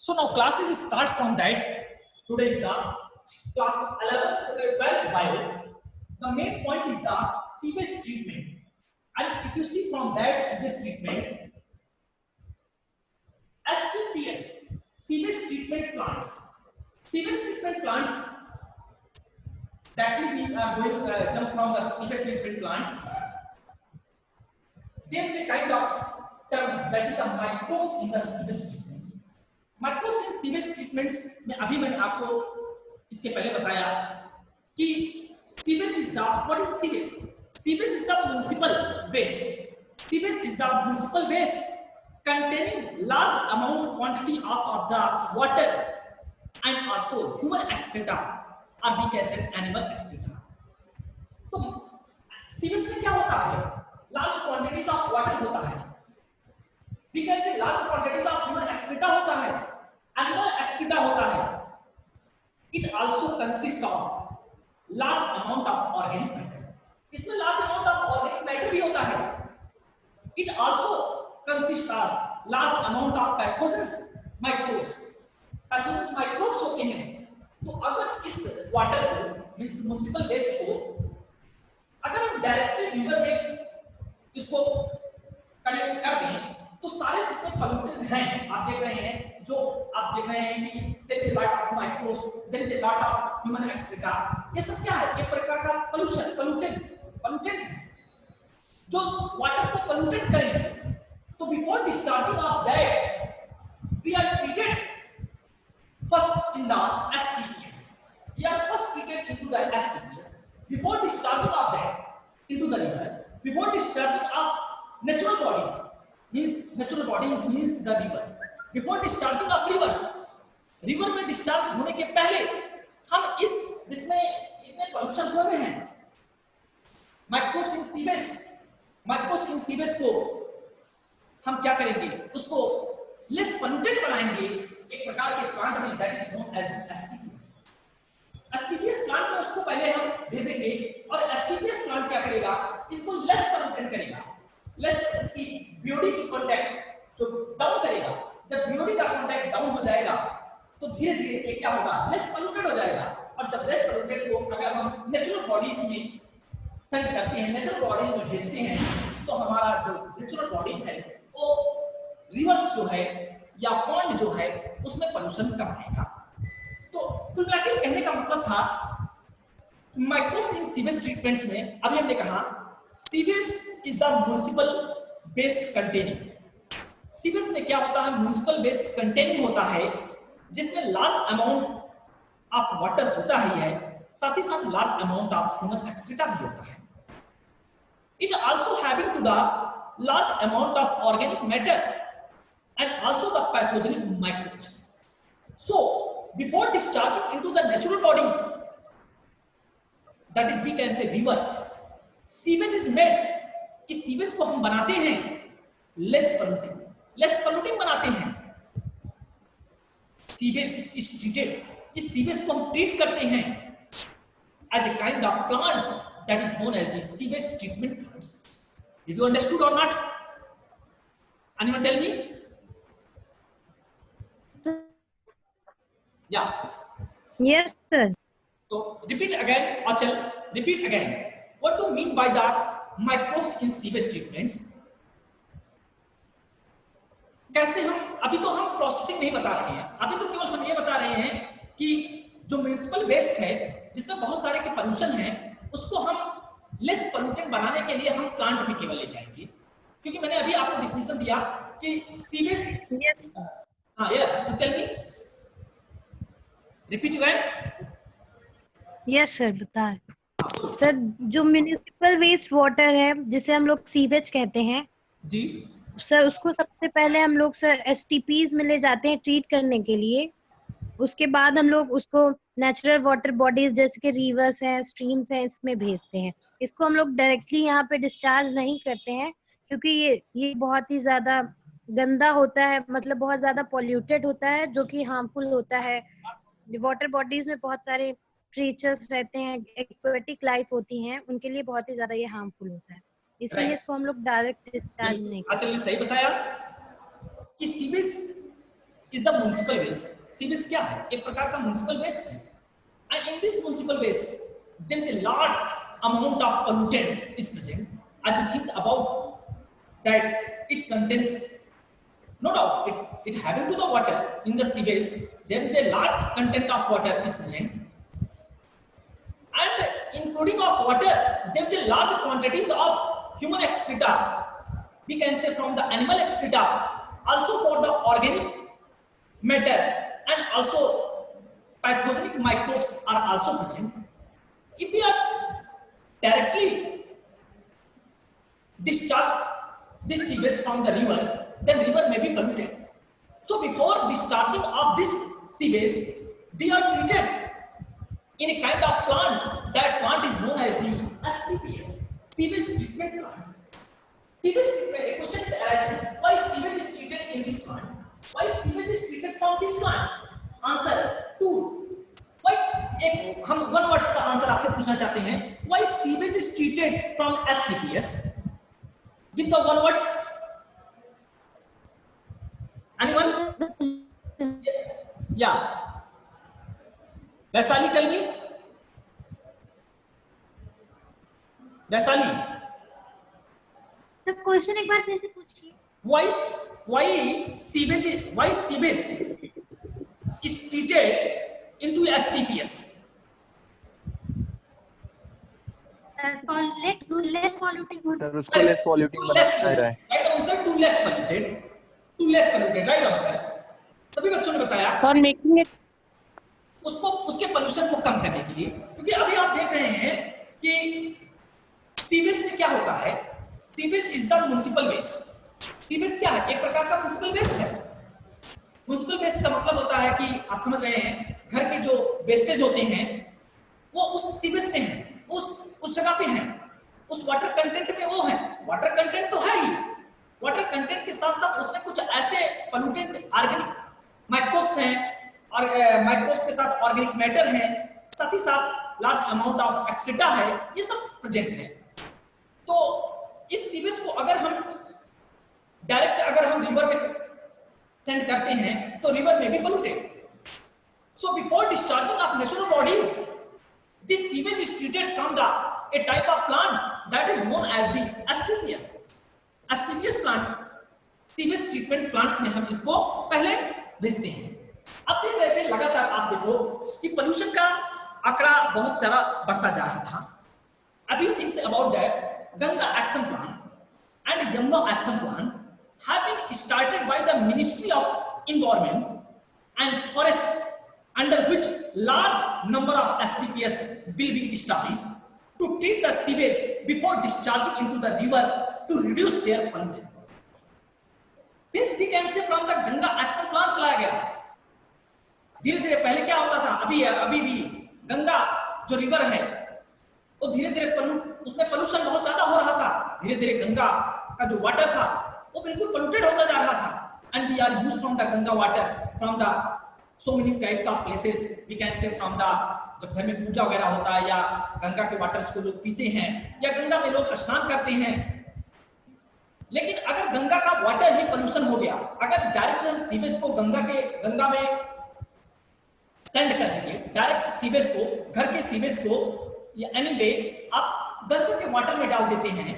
So now classes start from that. Today is the class 11, 12 bio. The main point is the sewage treatment. And if you see from that sewage treatment, STPs, sewage treatment plants. Sewage treatment plants, that we are going to jump from the sewage treatment plants. There is a kind of term that is the microbes in the sewage treatments. Microbes in sewage treatments में अभी मैंने आपको इसके पहले बताया कि sewage is the what is sewage? Sewage is the municipal waste. Sewage is the municipal waste containing large amount quantity of the water and also human excreta or we can say animal excreta. तो sewage में क्या होता है? Large quantities of water होता है. We can say large quantities of human excreta होता है. Animal excreta होता है. It also consists of large amount of organic matter. इसमें large amount of organic matter भी होता है. It also consists of large amount of pathogens, microbes. Pathogens microbes होते हैं. तो अगर इस वाटर को मींस म्युनिसिपल वेस्ट को अगर हम डायरेक्टली रिवर में इसको कनेक्ट कर दें तो सारे जितने पॉल्यूटेंट हैं आप देख रहे हैं जो आप देख रहे हैं कि there is a lot of microbes there is a lot of human etcetera ये सब क्या है एक प्रकार का पोल्यूशन पॉल्यूटेंट जो वाटर को पोल्यूटेट करेंगे तो before discharging of that we are treated first in the STPs. We are first treated into the STPs before discharging of that into the river. Before discharging of natural bodies means the river. Before discharging of rivers, river में discharge होने के पहले हम इस जिसमें इतने pollution हो रहे हैं microbes in sewage को हम क्या करेंगे उसको less polluted बनाएंगे एक प्रकार के प्लांट में that is known as STPs. STPs plant में उसको पहले हम भेजेंगे और एसटीपीएस प्लांट क्या करेगा इसको लेस पोल्यूटेंट करेगा लेस इसकी बीओडी की कांटेक्ट जो डाउन करेगा. जब बीओडी का कांटेक्ट डाउन हो जाएगा तो धीरे धीरे ये क्या होगा लेस पोल्यूटेड हो जाएगा. और जब लेस पोल्यूटेड को अगर हम नेचुरल बॉडीज में सेंड करते हैं नेचुरल बॉडीज में भेजते हैं तो हमारा जो नेचुरल बॉडीज है वो रिवर्स जो है या पॉन्ड जो है उसमें पोल्यूशन कम आएगा. तो कुल मिलाकर कहने का मतलब था माइक्रोब्स इन सीवेज ट्रीटमेंट्स में अभी हमने कहा sewage is the municipal waste containing. Sewage में क्या होता है म्युनिसिपल वेस्ट कंटेनिंग होता है जिसमें लार्ज अमाउंट ऑफ वाटर होता ही है साथ ही साथ large amount of human excreta भी होता है. It also having to the large amount of organic matter and also the pathogenic microbes. So before discharging into the natural bodies, that is we can say river, sewage is made. इस sewage को हम बनाते हैं less polluting बनाते हैं. Sewage is treated, इस sewage को हम ट्रीट करते हैं as a kind of plants that is known as the sewage treatment plants. Did you understood or not? Anyone tell me? Yeah. Yes, sir. So repeat again, Achal. Repeat again. What do you mean by the microbes in sewage treatments? कैसे हम अभी तो हम processing नहीं बता रहे हैं. अभी तो केवल हम ये बता रहे हैं कि जो म्युनिसिपल वेस्ट है जिसमें बहुत सारे के पोल्यूशन है उसको हम लेस पोल्यूटेंट बनाने के लिए हम प्लांट में केवल ले जाएंगे क्योंकि मैंने अभी आपको डिफिनेशन दिया कि सीवेज. Yes. हाँ यार tell me. Repeat again. Yes sir बताएं. सर जो म्युनिसिपल वेस्ट वाटर है जिसे हम लोग सीवेज कहते हैं जी सर उसको सबसे पहले हम लोग सर एसटीपीज में ले जाते हैं ट्रीट करने के लिए. उसके बाद हम लोग उसको नेचुरल वाटर बॉडीज जैसे कि रिवर्स हैं स्ट्रीम्स हैं इसमें भेजते हैं. इसको हम लोग डायरेक्टली यहाँ पे डिस्चार्ज नहीं करते हैं क्योंकि ये बहुत ही ज्यादा गंदा होता है मतलब बहुत ज्यादा पॉल्यूटेड होता है जो कि हार्मफुल होता है. वाटर बॉडीज में बहुत सारे क्रीचर्स रहते हैं एक्वेटिक लाइफ होती हैं उनके लिए बहुत ही ज्यादा ये हार्मफुल होता है इसलिए इसको हम लोग डायरेक्ट डिस्चार्ज नहीं करते. अच्छा ये सही बताया कि sewage is the municipal waste. Sewage क्या है? एक प्रकार का म्युनिसिपल वेस्ट है। And in this municipal waste there is a large amount of pollutant is present. As you think about that, it contains, no doubt, it having to the water in the sewage, there is a large content of water is present, and including of water there is a large quantities of human excreta, we can say from the animal excreta, also for the organic matter, and also pathogenic microbes are also present. If we are directly discharge this sewage from the river, then river may be polluted. So before discharging of this sewage, they are treated in a kind of plant. That plant is known as the STPs, sewage treatment plants. Sewage treatment, a question arises, why sewage is treated in this plant? Why sewage is treated from this plant? Answer: two. एक हम one words का answer आपसे पूछना चाहते हैं, why sewage is treated from STPs? Give the one words. Anyone? Yeah. Vaishali, tell me. Vaishali, sir question एक बार फिर से पूछिए। why sewage is treated into STPs? less polluting would sir उसको लेस पॉल्यूटिंग बनाया रहा है। Right answer, to less polluted, right answer. सभी बच्चों ने बताया फॉर मेकिंग इट, उसको, उसके पोल्यूशन को कम करने के लिए, क्योंकि अभी आप देख रहे हैं कि सीवेज में क्या होता है, sewage is the municipal waste. Sewage क्या है? एक प्रकार का म्युनिसिपल वेस्ट है। म्युनिसिपल वेस्ट का मतलब होता है कि आप समझ रहे हैं, घर के जो वेस्टेज होते हैं वो उस सीवेज में है, उस जगह पे है, उस वाटर कंटेंट में वो है। वाटर कंटेंट तो है ही, वाटर कंटेंट के साथ साथ उसमें कुछ ऐसे पोल्यूटेंट ऑर्गेनिक माइक्रोब्स हैं, और माइक्रोब्स के साथ ऑर्गेनिक मैटर है, साथ ही साथ लार्ज अमाउंट ऑफ एक्सेटा है, ये सब प्रेजेंट है। तो इस सीवेज को अगर हम डायरेक्ट अगर हम रिवर में सेंड करते हैं तो रिवर में भी polluted. So before discharging of natural bodies, this sewage is treated from a type of plant that is known as the STPs. STPs plant, sewage treatment plants में हम इसको पहले भेजते हैं। अब देख रहे थे लगातार, आप देखो कि पोल्यूशन का आंकड़ा बहुत सारा बढ़ता जा रहा था। अब you think about that, Ganga Action Plan and Yamuna Action Plan have been started by the Ministry of Environment and Forest, under which large number of STPs will be established to treat the sewage before discharging into the river to reduce their pollution. Means we can say from the Ganga Action Plan लाया गया। धीरे धीरे पहले क्या होता था, अभी भी गंगा जो रिवर है वो धीरे धीरे उसमें पोल्यूशन बहुत ज्यादा हो रहा था। धीरे धीरे गंगा का जो वाटर था वो बिल्कुल पोल्यूटेड होता जा रहा था। And we are used from the Ganga water from the so many types of places, we can say from the, जब घर में पूजा वगैरह होता है या गंगा के वाटर्स को लोग पीते हैं या गंगा में लोग स्नान करते हैं। लेकिन अगर गंगा का वाटर ही पोल्यूशन हो गया, अगर डायरेक्ट हम सीवेज को गंगा में सेंड कर देंगे, डायरेक्ट सीवेज को, घर के सीवेज को, या एनीवे आप गंगा के वाटर में डाल देते हैं,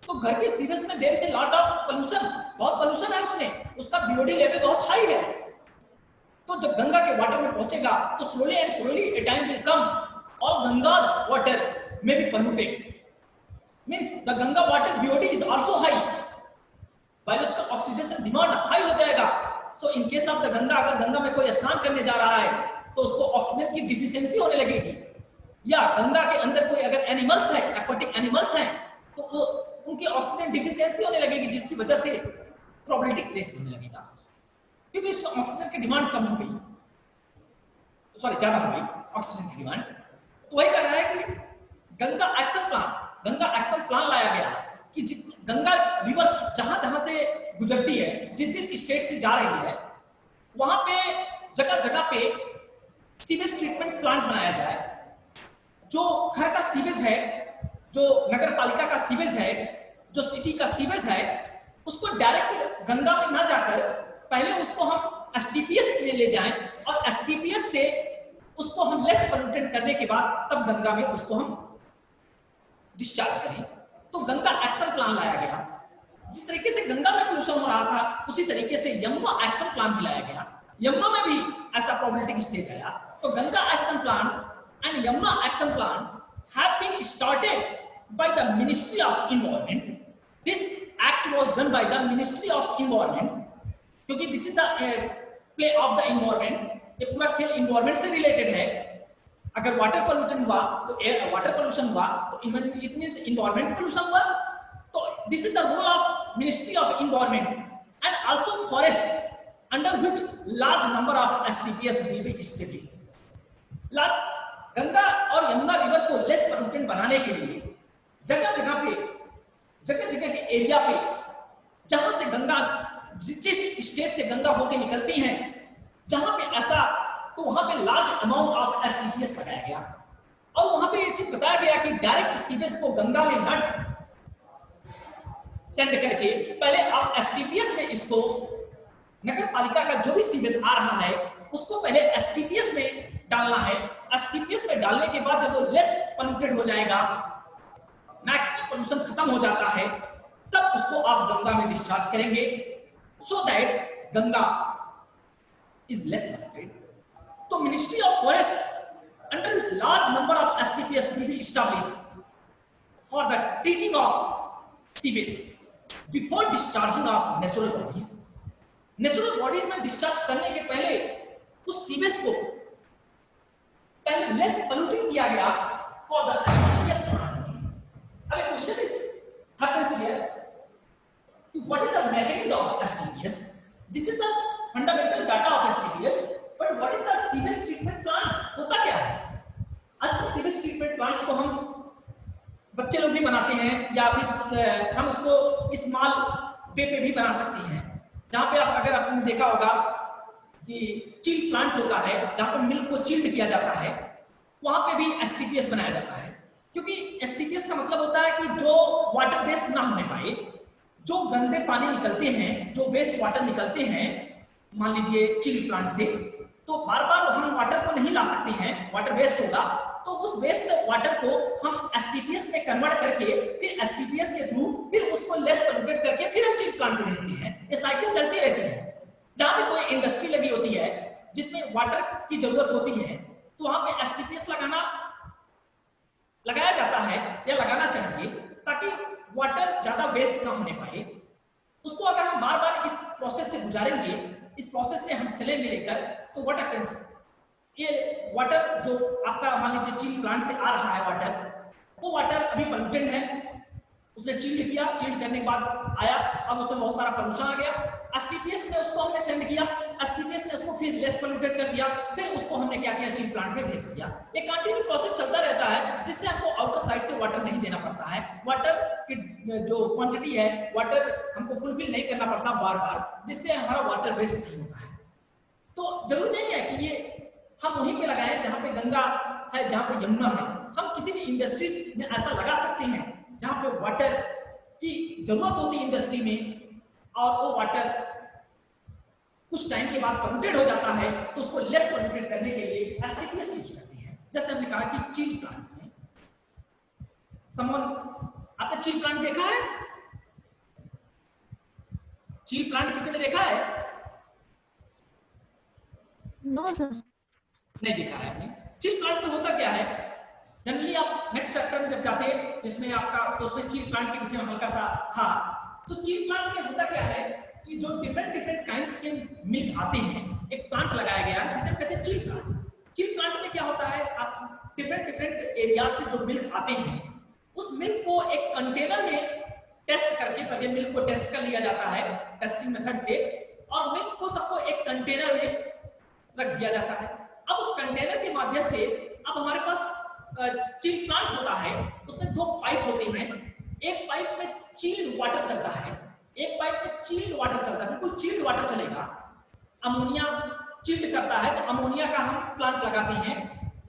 तो घर के सीवेज में there is a lot of pollution, बहुत पोल्यूशन है उसमें, उसका बीओडी लेवल बहुत हाई है। तो जब गंगा के वाटर में पहुंचेगा तो slowly and slowly a time will come all Ganga's water may be polluted, means the Ganga water BOD is also high, biological oxidation demand high हो जाएगा। So in case of the Ganga, अगर गंगा में कोई स्नान करने जा रहा है तो उसको ऑक्सीजन की डिफिशियंसी होने लगेगी, या गंगा के अंदर कोई अगर एनिमल्स है, एक्वाटिक एनिमल्स हैं, तो वो उनकी ऑक्सीजन डिफिशियंसी होने लगेगी, जिसकी वजह से प्रोबेबिलिटी केस होने लगेगा, क्योंकि इसमें ऑक्सीजन की डिमांड कम हो गई, सॉरी ज्यादा हो गई ऑक्सीजन की डिमांड। तो वही कर रहा है कि गंगा एक्शन प्लान लाया गया कि गंगा रिवर जहां से गुजरती है, जिस स्टेट से जा रही है, वहां पे जगह जगह पे सीवेज ट्रीटमेंट प्लांट बनाया जाए। जो घर का सीवेज है, जो नगर पालिका का सीवेज है, जो सिटी का सीवेज है, उसको डायरेक्ट गंगा में ना जाकर पहले उसको हम एसटीपीएस में ले जाएं और एसटीपीएस से उसको हम लेस पोल्यूटेड करने के बाद तब गंगा में उसको हम डिस्चार्ज करें। तो गंगा एक्शन प्लान लाया गया। जिस तरीके से गंगा में पोल्यूशन हो रहा था उसी तरीके से यमुना एक्शन प्लान भी लाया गया। यमुना में भी ऐसा प्रॉब्लमेटिक स्टेज आया। तो Ganga action plan and Yamuna action plan have been started by the ministry of environment. This act was done by the ministry of environment, क्योंकि this is the play of the environment. ये पूरा खेल environment से related है। अगर water pollution हुआ तो air water pollution हुआ तो इट मींस एनवायरनमेंट पोल्यूशन हुआ। तो this is the role of ministry of environment and also forest, under which large number of STPs will be established। Ganga और यमुना रिवर को लेस पोल्यूटेंट बनाने के लिए जगह जगह के एरिया पे जहां से गंगा जिस स्टेट से गंगा होकर निकलती हैं जहां पे ऐसा, तो वहां पे लार्ज अमाउंट ऑफ STPs लगाया गया और वहां पे ये चीज बताया गया कि डायरेक्ट सीवेज को गंगा में न सेंड करके पहले आप STPs में इसको नगर पालिका का जो भी सीवेज आ रहा है उसको पहले एसटीपीएस में डालना है। एसटीपीएस में डालने के बाद जब वो लेस पोल्यूटेड हो जाएगा, मैक्सिमम पोल्यूशन खत्म हो जाता है, तब उसको आप गंगा में डिस्चार्ज करेंगे so that Ganga is less polluted. तो ministry of forest under which large number of STPs will be established for the treating of sewage before discharging of natural bodies. Natural bodies में डिस्चार्ज करने के पहले उस sewage को पहले less polluted किया गया फॉर द एसटीपीएस। अब एक question is happens here, what is the mechanism of STPs? This is the fundamental data of STPs, but what is the sewage treatment plants? होता क्या है? आजकल सीवेज ट्रीटमेंट प्लांट्स को हम बच्चे लोग भी बनाते हैं या फिर हम उसको स्मॉल पे भी बना सकते हैं, जहां पे अगर आपने देखा होगा कि चिल्ड प्लांट होता है जहां पर मिल्क को चिल्ड किया जाता है, वहां पे भी एसटीपीएस बनाया जाता है। क्योंकि एसटीपीएस का मतलब होता है कि जो वाटर वेस्ट ना होने पाए, जो गंदे पानी निकलते हैं, जो वेस्ट वाटर निकलते हैं मान लीजिए चिल्ड प्लांट से, तो बार बार हम वाटर को नहीं ला सकते हैं, वाटर वेस्ट होगा, तो उस वेस्ट वाटर को हम एसटीपीएस में कन्वर्ट करके फिर एसटीपीएस के थ्रू फिर उसको लेस पोल्यूटेड करके फिर हम चिल्ड प्लांट में भेजते हैं। ये साइकिल चलती रहती है। जहां पे कोई इंडस्ट्री लगी होती है जिसमें वाटर की जरूरत होती है, तो वहां पे एसटीपीएस लगाया जाता है या लगाना चाहिए ताकि वाटर ज्यादा वेस्ट ना होने पाए। उसको अगर हम बार बार इस प्रोसेस से गुजारेंगे, इस प्रोसेस से हम चलेंगे लेकर, तो व्हाट हैपेंस, ये वाटर जो आपका मान लीजिए चिल्ड प्लांट से आ रहा है वाटर, वो वाटर अभी पोल्यूटेड है, उसने चिल्ड किया, चिल्ड करने के बाद आया, अब उसमें बहुत सारा पोल्यूशन आ गया, एसटीपीएस ने उसको हमने सेंड किया, एसटीपीएस ने उसको फिर लेस पोल्यूटेड कर दिया, फिर उसको हमने क्या किया, चिल्ड प्लांट में भेज दिया। ये कंटिन्यू प्रोसेस चलता रहता है जिससे हमको आउटर साइड से वाटर नहीं देना पड़ता है, वाटर की जो क्वांटिटी है वाटर हमको फुलफिल नहीं करना पड़ता बार बार, जिससे हमारा वाटर वेस्ट नहीं होता है। तो जरूरी नहीं है कि ये हम वहीं पे लगाएं जहां पे गंगा है, जहां पे यमुना है। हम किसी भी इंडस्ट्रीज में ऐसा लगा सकते हैं जहां पे वाटर की जरूरत होती है इंडस्ट्री में, और वो वाटर कुछ टाइम के बाद पोल्यूटेड हो जाता है, तो उसको लेस पोल्यूटेड करने के लिए एसटीपीएस यूज करते हैं। जैसे हमने कहा कि चिल्ड प्लांट्स में आपने चिल्ड प्लांट देखा है? चिल्ड प्लांट किसी ने देखा है? नो सर, नहीं देखा है आपने। चिल्ड प्लांट में होता क्या है, जनरली आप नेक्स्ट चैप्टर में जब जाते हैं जिसमें आपका, तो उसमें चिल्ड प्लांट के विषय में हल्का सा था। तो चिल्ड प्लांट में होता क्या है कि जो डिफरेंट काइंड्स के मिल्क आते हैं, एक प्लांट लगाया गया जिसे कहते हैं चिल्ड प्लांट। चिल्ड प्लांट में क्या होता है, आप डिफरेंट एरिया से जो मिल्क आते हैं उस मिल्क को एक कंटेनर में टेस्ट करके, पहले मिल्क को टेस्ट कर लिया जाता है टेस्टिंग मेथड से, और मिल्क को सबको एक कंटेनर में रख दिया जाता है। अब उस कंटेनर के माध्यम से अब हमारे पास चिल्ड प्लांट होता है, उसमें दो पाइप होते हैं, एक पाइप में चिल्ड वाटर चलता है, एक पाइप में चिल्ड वाटर चलता है, बिल्कुल चिल्ड वाटर चलेगा। अमोनिया चिल्ड करता है तो अमोनिया का हम प्लांट लगाते हैं,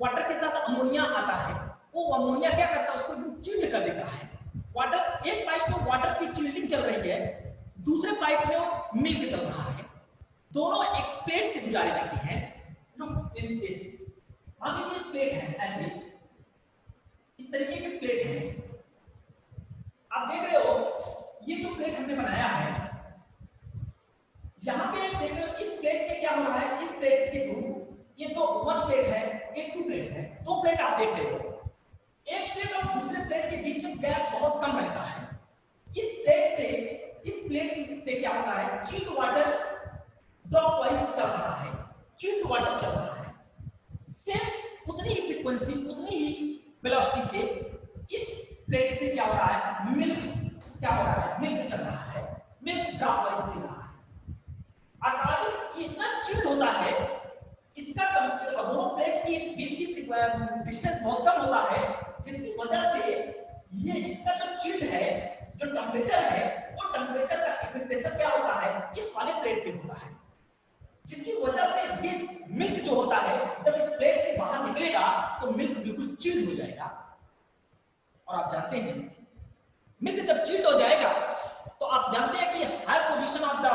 वाटर के साथ अमोनिया आता है, वो अमोनिया क्या करता है, उसको एकदम चिल्ड कर देता है। वाटर, एक पाइप में वाटर की चिल्डिंग चल रही है, दूसरे पाइप में मिल्क चल रहा है। दोनों एक प्लेट से गुजारी जाती हैं। लुक इन दिस, मान लीजिए प्लेट है ऐसे, इस तरीके की प्लेट है, आप देख रहे हो ये जो प्लेट हमने बनाया है, यहां पे देख रहे हो इस प्लेट में क्या हो रहा है, इस प्लेट के थ्रू ये दो, वन प्लेट है, ये टू प्लेट है, दो प्लेट आप देख रहे हो, एक प्लेट और दूसरे प्लेट के बीच में गैप बहुत कम रहता है। इस प्लेट से क्या होता है, चिल्ड वाटर ड्रॉप वाइज चल रहा है, चिल्ड वाटर चल रहा है, सेम उतनी ही फ्रीक्वेंसी, उतनी ही वेलोसिटी से इस प्लेट से क्या हो रहा है, मिल्क क्या हो रहा है, मिल्क चल रहा है, मिल्क ड्रॉप वाइज दे रहा है। अकॉर्डिंग इतना चिल्ड होता है, इसका दोनों प्लेट के बीच की डिस्टेंस बहुत कम होता है, जिसकी वजह से ये इसका जो चिल्ड है, जो टेम्परेचर है, वो टेम्परेचर का इक्विलिब्रियम क्या होता है, इस वाले प्लेट पे होता है, जिसकी वजह से ये मिल्क जो होता है जब इस प्लेट से बाहर निकलेगा तो मिल्क बिल्कुल चिल्ड हो जाएगा। और आप जानते हैं मिल्क जब चिल्ड हो जाएगा तो आप जानते हैं कि high position of the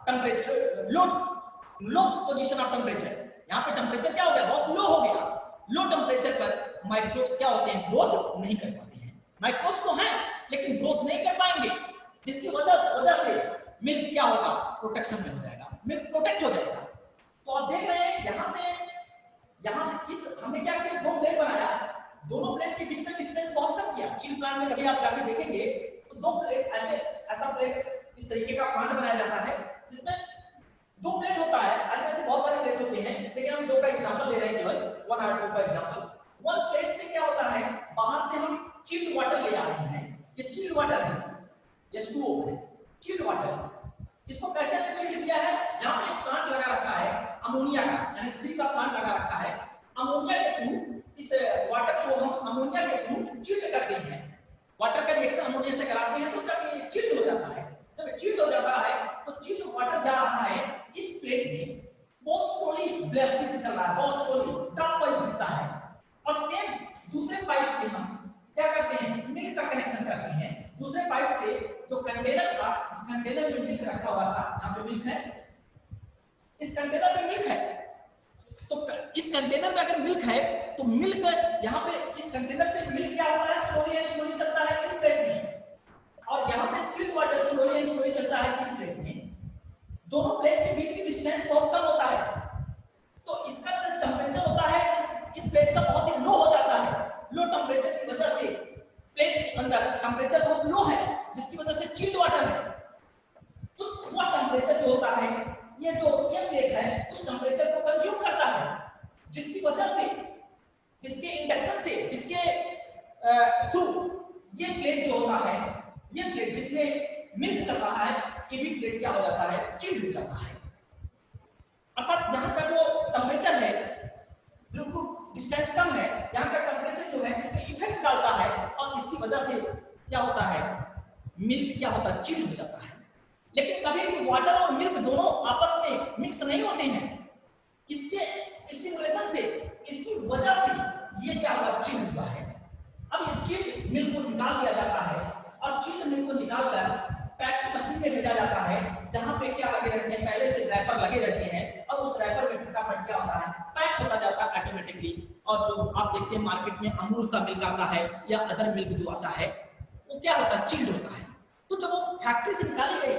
temperature, low position of temperature, यहाँ पे टेम्परेचर क्या हो गया, बहुत लो हो गया। लो टेम्परेचर पर माइक्रोब्स क्या होते हैं, ग्रोथ नहीं कर पाते हैं। माइक्रोब्स तो हैं लेकिन ग्रोथ नहीं कर पाएंगे, जिसकी वजह से मिल्क क्या होगा, प्रोटेक्शन में हो जाएगा, मिल्क प्रोटेक्ट हो जाएगा। तो आप देख रहे हैं यहां से इस हमने क्या किया, दो प्लेट बनाया, दोनों प्लेट के बीच में डिस्टेंस बहुत कम किया। चिल प्लांट में कभी आप जाके देखेंगे तो दो प्लेट ऐसा प्लेट इस तरीके का प्लांट बनाया जाता है जिसमें दो प्लेट होता है, ऐसे बहुत सारे प्लेट होते हैं, लेकिन हम दो का एग्जांपल ले रहे हैं, केवल वन और टू का एग्जांपल। वन प्लेट से क्या होता है, बाहर से हम चिल्ड वाटर ले आ रहे हैं, ये चिल्ड वाटर है, H2O है, चिल्ड वाटर। इसको कैसे हमने चिल्ड किया है, यहाँ पे एक प्लांट लगा रखा है अमोनिया का, यानी स्त्री का प्लांट लगा रखा है। अमोनिया के थ्रू इस वाटर को हम अमोनिया के थ्रू चिल्ड करते हैं, वाटर का रिएक्शन अमोनिया से कराते हैं, तो जब ये चिल्ड हो जाता है, जब चिल्ड हो जाता है तो चिल्ड वाटर जा रहा है इस प्लेट में, बहुत स्लोली वेलोसिटी से चल रहा है, बहुत स्लोली ड्रॉप वाइज दिखता है। और सेम दूसरे पाइप से हम क्या करते हैं, मिल्क का कनेक्शन करते हैं दूसरे पाइप से, जो कंटेनर था, इस कंटेनर में मिल्क रखा हुआ था, यहाँ पे मिल्क है, इस कंटेनर में मिल्क है, तो इस कंटेनर में अगर मिल्क है तो मिल्क यहाँ पे इस कंटेनर से मिल्क क्या होता है, स्लोली चलता है इस प्लेट में, और यहाँ से चिल्ड वाटर स्लोली चलता है इस प्लेट में। दोनों प्लेट के बीच की डिस्टेंस बहुत कम होता है, तो इसका जो टेम्परेचर होता है इस प्लेट का बहुत ही लो हो जाता है। लो टेम्परेचर की वजह से प्लेट के अंदर टेम्परेचर बहुत लो है, जिसकी वजह से चिल्ड वाटर है, उस वो टेम्परेचर जो होता है, ये प्लेट है उस टेम्परेचर को कंज्यूम करता है, जिसकी वजह से, जिसके इंडक्शन से, जिसके थ्रू ये प्लेट जो होता है, ये प्लेट जिसमें मिल्क चल रहा है, ये भी प्लेट क्या हो जाता है, चिल्ड हो जाता है। अर्थात यहाँ का जो टेम्परेचर है बिल्कुल डिस्टेंस कम है, यहाँ का टेम्परेचर जो है इस पे इफेक्ट डालता है, और इसकी वजह से क्या होता है, मिल्क क्या होता है, चिल्ड हो जाता है। लेकिन कभी भी वाटर और मिल्क दोनों आपस में मिक्स नहीं होते हैं, इसके स्टिमुलेशन से, इसकी वजह से ये क्या हुआ, चिल्ड हुआ है। अब ये चिल्ड मिल्क को निकाल लिया जाता है, और चिल्ड मिल्क को निकालकर पैकिंग मशीन में भेजा जाता है, जहां पे क्या लगे रहते हैं, पहले से रैपर लगे रहते हैं, और उस रैपर में फटाफट क्या होता है, पैक होता जाता है ऑटोमेटिकली। और जो आप देखते हैं मार्केट में अमूल का मिल्क आता है या अदर मिल्क जो आता है, वो क्या होता है, चिल्ड होता है। तो जब वो फैक्ट्री से निकाले गए,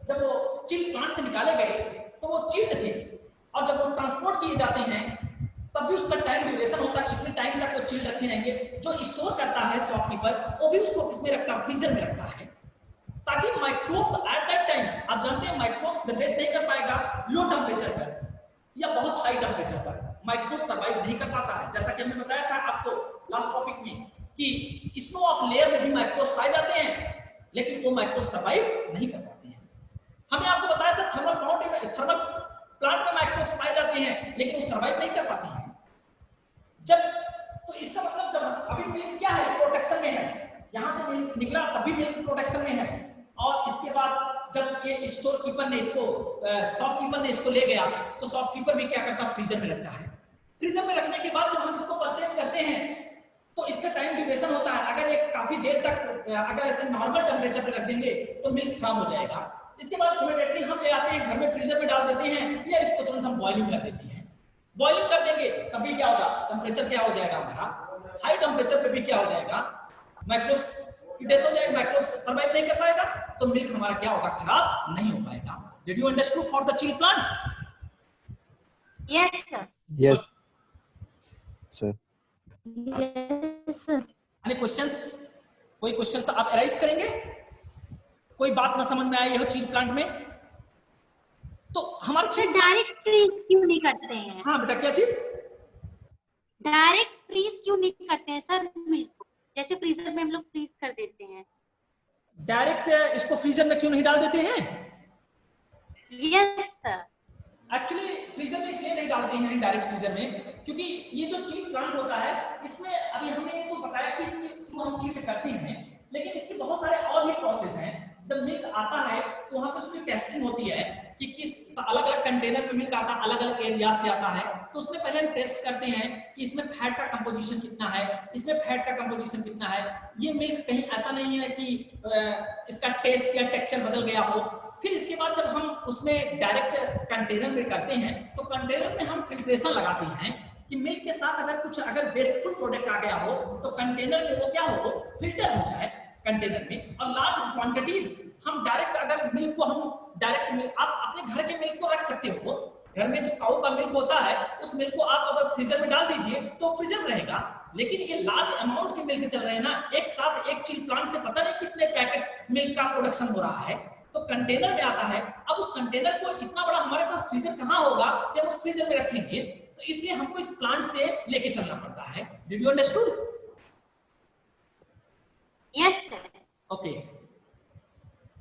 जब वो चिल्ड प्लांट से निकाले गए तो वो चिल्ड थे, और जब वो ट्रांसपोर्ट किए जाते हैं तब भी उसका टाइम ड्यूरेशन होता है, इतने टाइम तक वो चिल्ड रखे रहेंगे। जो स्टोर करता है शॉपकीपर, वो भी उसको किसमें रखता है, फ्रीजर में रखता है, ताकि माइक्रोब्स एट दैट टाइम, आप जानते हैं माइक्रोब्स जनरेट नहीं कर पाएगा लो टेम्परेचर पर या बहुत हाई टेम्परेचर पर, माइक्रोब सर्वाइव नहीं कर पाता है। जैसा कि हमने बताया था आपको लास्ट टॉपिक में कि स्नो ऑफ लेयर में भी माइक्रोब्स पाए जाते हैं, लेकिन वो माइक्रोब सर्वाइव नहीं कर पाते हैं। हमने आपको बताया था थर्मल प्लांट में माइक्रोब्स पाए जाते हैं, लेकिन वो सर्वाइव नहीं कर पाते हैं। जब तो इसका मतलब जब अभी मिल्क क्या है, प्रोटेक्शन में है, यहां से मिल्क निकला तभी मिल्क प्रोटेक्शन में है, और इसके बाद जब ये स्टोर कीपर ने इसको, शॉपकीपर ने इसको ले गया, तो शॉपकीपर भी क्या करता है, फ्रीजर में रखता है। फ्रीजर में रखने के बाद जब हम इसको परचेज करते हैं तो इसका टाइम ड्यूरेशन होता है। अगर ये काफी देर तक अगर ऐसे नॉर्मल टेम्परेचर पे रख देंगे तो मिल्क खराब हो जाएगा, इसके बाद इमीडिएटली हम ले आते हैं घर में, फ्रीजर में डाल देते हैं, या इसको तुरंत हम बॉइलिंग कर देते हैं। बॉइलिंग कर देंगे तभी क्या होगा, टेम्परेचर क्या हो जाएगा हमारा, हाई टेम्परेचर पे भी क्या हो जाएगा, माइक्रोब्स की डेथ हो जाएगी, माइक्रोब्स सर्वाइव नहीं कर पाएगा, तो मिल्क हमारा क्या होगा, खराब नहीं हो पाएगा। Did you understand for the chill plant? Yes sir. Yes, sir. Yes sir. Any questions? कोई क्वेश्चंस आप अराइज करेंगे? कोई बात ना समझ में आई हो चिल प्लांट में? तो हमारे सर डायरेक्ट फ्रीज क्यों नहीं करते हैं? हाँ बेटा, क्या चीज? डायरेक्ट फ्रीज क्यों नहीं करते हैं सर मिल्क को? जैसे फ्रीजर में हम लोग फ्रीज कर देते हैं, डायरेक्ट इसको फ्रीजर में क्यों नहीं डाल देते हैं? Yes sir. एक्चुअली फ्रीजर में इसलिए नहीं डालते हैं डायरेक्ट फ्रीजर में, क्योंकि ये जो चिल प्लांट होता है इसमें अभी हमने तो बताया कि इसके थ्रू हम चिल करते हैं, लेकिन इसके बहुत सारे और भी प्रोसेस हैं। जब मिल्क आता है तो वहाँ पे उसकी टेस्टिंग होती है कि किस अलग अलग कंटेनर में मिल्क आता है, अलग अलग एरिया से आता है, तो उसमें पहले हम टेस्ट करते हैं कि इसमें फैट का कंपोजिशन कितना है, इसमें फैट का कंपोजिशन कितना है, ये मिल्क कहीं ऐसा नहीं है कि इसका टेस्ट या टेक्सचर बदल गया हो। फिर इसके बाद जब हम उसमें डायरेक्ट कंटेनर में करते हैं तो कंटेनर में हम फिल्ट्रेशन लगाते हैं कि मिल्क के साथ अगर वेस्टफुल प्रोडक्ट आ गया हो तो कंटेनर में वो क्या हो, फिल्टर हो जाए कंटेनर में। और लार्ज क्वांटिटीज हम डायरेक्ट, अगर मिल्क को हम डायरेक्ट मिल्क, आप अपने घर के मिल्क को रख सकते हो, घर में जो काऊ का मिल्क होता है उस मिल्क को आप अगर फ्रीजर में डाल दीजिए तो प्रिजर्व रहेगा। लेकिन ये लार्ज अमाउंट के मिल्क चल रहे हैं ना, एक साथ एक चिल प्लांट से पता नहीं कितने पैकेट मिल्क का प्रोडक्शन हो रहा है, तो कंटेनर में आता है। अब उस कंटेनर को इतना बड़ा हमारे पास फ्रीजर कहाँ होगा कि हम उस फ्रीजर में रखेंगे, तो इसलिए हमको इस प्लांट से लेके चलना पड़ता है। Did you understood? Yes sir. Okay,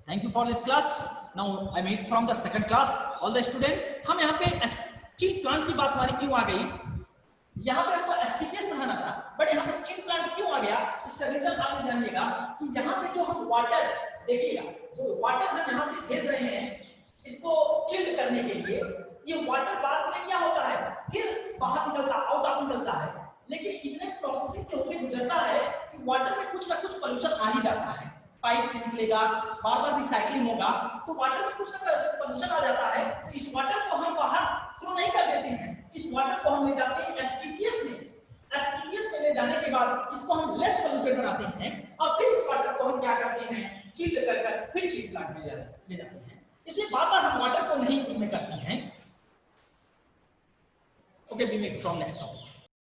thank you for this class. Now I meet from the second class all the student. हम यहाँ पे चिल प्लांट की बात हमारी क्यों आ गई, यहाँ पे हमको एसटीपीएस पढ़ाना था, बट यहाँ पे चिल प्लांट क्यों आ गया, इसका रीजन आप जानिएगा कि यहाँ पे जो हम वाटर, देखिएगा जो वाटर हम यहाँ से भेज रहे हैं इसको चिल्ड करने के लिए, ये वाटर बाद में क्या होता है, फिर बाहर निकलता, आउट ऑफ निकलता है, लेकिन इतने प्रोसेसिंग से होकर गुजरता है कि वाटर में कुछ ना कुछ पोल्यूशन आ ही जाता है, पाइप से निकलेगा, बार बार रिसाइकलिंग होगा, तो वाटर में कुछ ना कुछ पोल्यूशन आ जाता है। तो इस वाटर को हम बाहर थ्रो नहीं कर देते हैं, इस वाटर को हम ले जाते हैं एसटीपीएस में। एसटीपीएस में ले जाने के बाद इसको हम लेस पोल्यूटेड बनाते हैं और फिर इस वाटर को हम क्या करते हैं, चिल्ड कर फिर चिल प्लांट में ले जाते हैं। इसलिए बार बार हम वाटर को नहीं उसमें करते हैं। Okay, we meet from next topic.